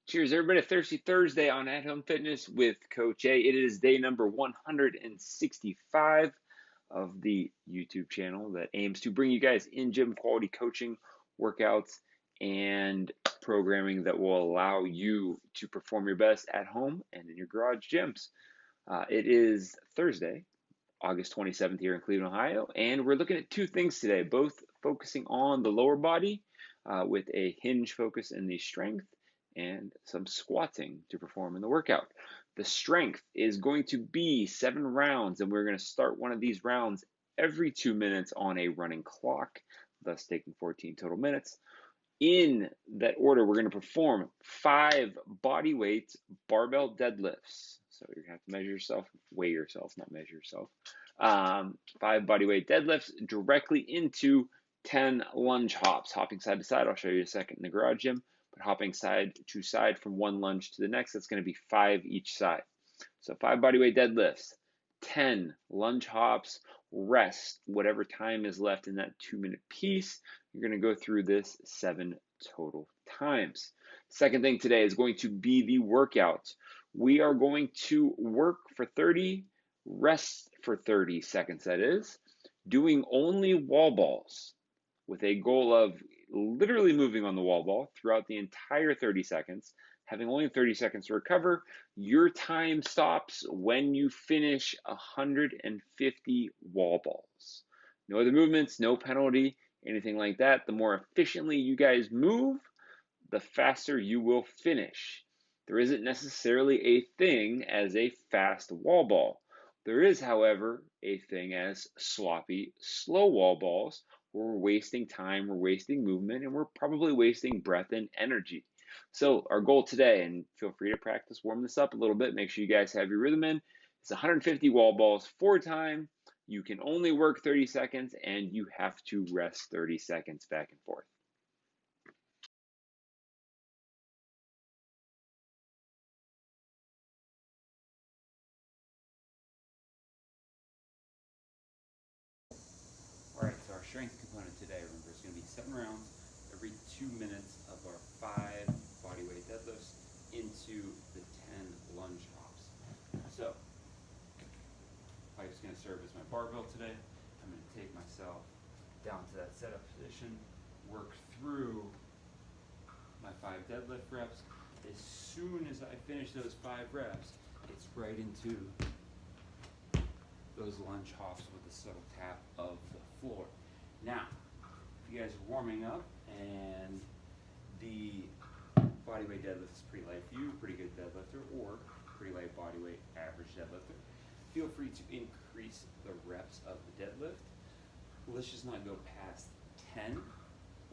Cheers, everybody. Thirsty Thursday on At Home Fitness with Coach A. It is day number 165 of the YouTube channel that aims to bring you guys in-gym quality coaching, workouts, and programming that will allow you to perform your best at home and in your garage gyms. It is Thursday, August 27th here in Cleveland, Ohio, and we're looking at two things today, both focusing on the lower body with a hinge focus in the strength and some squatting to perform in the workout. The strength is going to be 7 rounds, and we're going to start one of these rounds every 2 minutes on a running clock, thus taking 14 total minutes. In that order, we're going to perform 5 body weight barbell deadlifts. So you're going to have to measure yourself, weigh yourself, not measure yourself. 5 body weight deadlifts directly into 10 lunge hops, hopping side to side. I'll show you in a second in the garage gym. But hopping side to side from one lunge to the next, that's going to be 5 each side. So 5 bodyweight deadlifts, 10 lunge hops, rest whatever time is left in that 2-minute piece. You're going to go through this 7 total times. Second thing today is going to be the workout. We are going to work for 30, rest for 30 seconds, that is, doing only wall balls with a goal of literally moving on the wall ball throughout the entire 30 seconds, having only 30 seconds to recover. Your time stops when you finish 150 wall balls. No other movements, no penalty, anything like that. The more efficiently you guys move, the faster you will finish. There isn't necessarily a thing as a fast wall ball. There is, however, a thing as sloppy, slow wall balls, where we're wasting time, we're wasting movement, and we're probably wasting breath and energy. So our goal today, and feel free to practice, warm this up a little bit, make sure you guys have your rhythm in, it's 150 wall balls, 4 time. You can only work 30 seconds, and you have to rest 30 seconds back and forth. All right, so our strength component today, remember, is going to be 7 rounds every 2 minutes of our 5 bodyweight deadlifts into the 10 lunge hops. So, pipe's going to serve as my barbell today. I'm going to take myself down to that setup position, work through my 5 deadlift reps. As soon as I finish those 5 reps, it's right into those lunge hops with a subtle tap of the floor. Now, if you guys are warming up and the bodyweight deadlift is pretty light for you, pretty good deadlifter, or pretty light bodyweight average deadlifter, feel free to increase the reps of the deadlift. Let's just not go past 10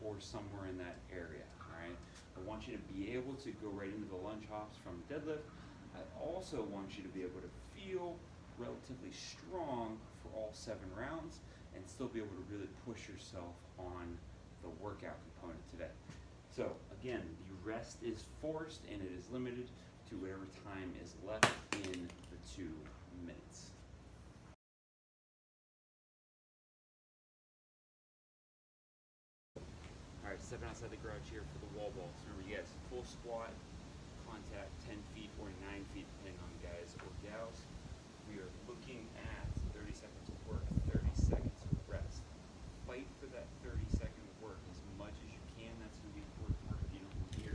or somewhere in that area, all right? I want you to be able to go right into the lunge hops from the deadlift. I also want you to be able to feel relatively strong for all 7 rounds and still be able to really push yourself on the workout component today. So again, the rest is forced and it is limited to whatever time is left in the 2 minutes. All right, stepping outside the garage here for the wall balls. Remember, you guys, full squat, contact 10 feet or 9 feet, depending on guys or gals. We are looking at 30 seconds of work, 30 seconds of rest. Fight for that 30-second work as much as you can. That's going to be important work. You know, from here,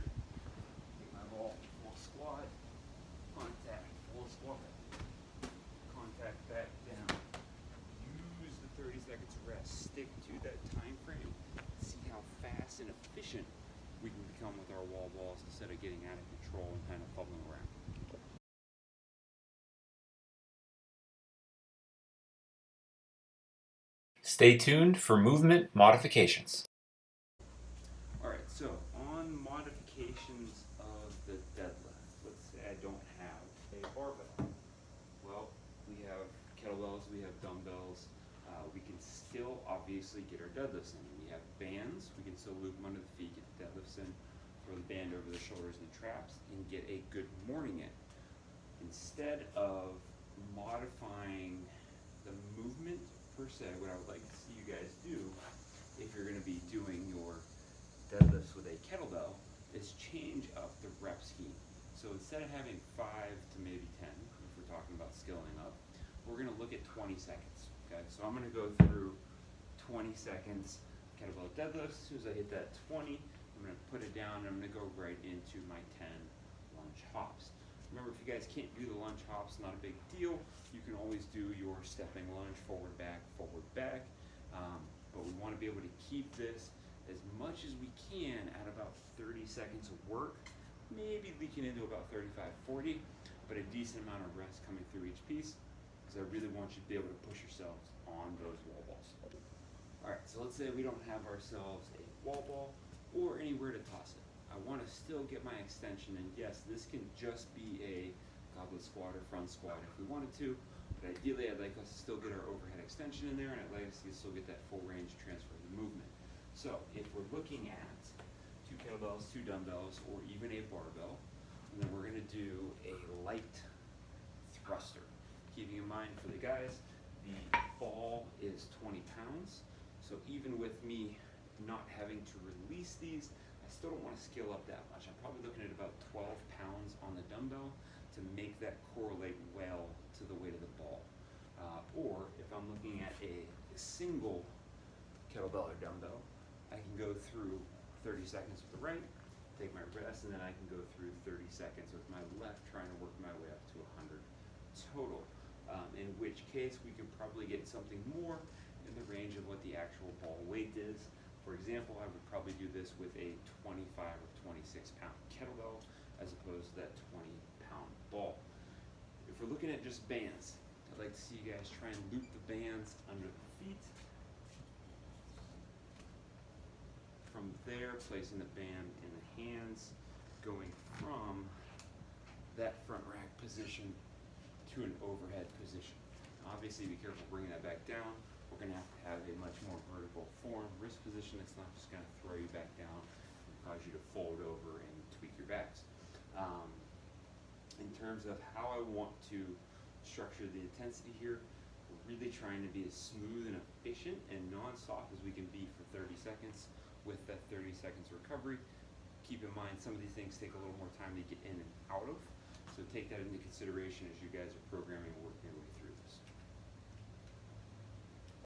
take my ball, full squat, contact, full squat, contact back down. Use the 30 seconds of rest. Stick to that time frame. See how fast and efficient we can become with our wall balls instead of getting out of control and kind of fumbling around. Stay tuned for movement modifications. All right, so on modifications of the deadlift, let's say I don't have a barbell. Well, we have kettlebells, we have dumbbells. We can still obviously get our deadlifts in. We have bands, we can still loop them under the feet, get the deadlifts in, throw the band over the shoulders and the traps, and get a good morning in. Instead of modifying the movement per se, what I would like to see you guys do, if you're going to be doing your deadlifts with a kettlebell, is change up the rep scheme. So instead of having 5 to maybe 10, if we're talking about skilling up, we're going to look at 20 seconds. Okay, so I'm going to go through 20 seconds kettlebell deadlifts. As soon as I hit that 20, I'm going to put it down and I'm going to go right into my 10 lunge hops. Remember, if you guys can't do the lunge hops, not a big deal. You can always do your stepping lunge, forward, back, forward, back. But we want to be able to keep this as much as we can at about 30 seconds of work, maybe leaking into about 35, 40, but a decent amount of rest coming through each piece, because I really want you to be able to push yourselves on those wall balls. Alright, so let's say we don't have ourselves a wall ball or anywhere to toss it. I want to still get my extension, and yes, this can just be a goblet squat or front squat if we wanted to, but ideally I'd like us to still get our overhead extension in there, and I'd like us to still get that full range transfer of the movement. So if we're looking at 2 kettlebells, 2 dumbbells, or even a barbell, and then we're going to do a light thruster. Keeping in mind for the guys, the ball is 20 pounds, so even with me not having to release these, I still don't want to scale up that much. I'm probably looking at about 12 pounds on the dumbbell to make that correlate well to the weight of the ball. Or if I'm looking at a single kettlebell or dumbbell, I can go through 30 seconds with the right, take my rest, and then I can go through 30 seconds with my left, trying to work my way up to 100 total. In which case we could probably get something more in the range of what the actual ball weight is. For example, I would probably do this with a 25 or 26 pound kettlebell as opposed to that 20-pound ball. If we're looking at just bands, I'd like to see you guys try and loop the bands under the feet. From there, placing the band in the hands, going from that front rack position to an overhead position. Obviously, be careful bringing that back down. We're going to have a much more vertical form, wrist position. It's not just going to throw you back down and cause you to fold over and tweak your backs. In terms of how I want to structure the intensity here, we're really trying to be as smooth and efficient and non-soft as we can be for 30 seconds with that 30 seconds recovery. Keep in mind, some of these things take a little more time to get in and out of, so take that into consideration as you guys are programming and working your way through.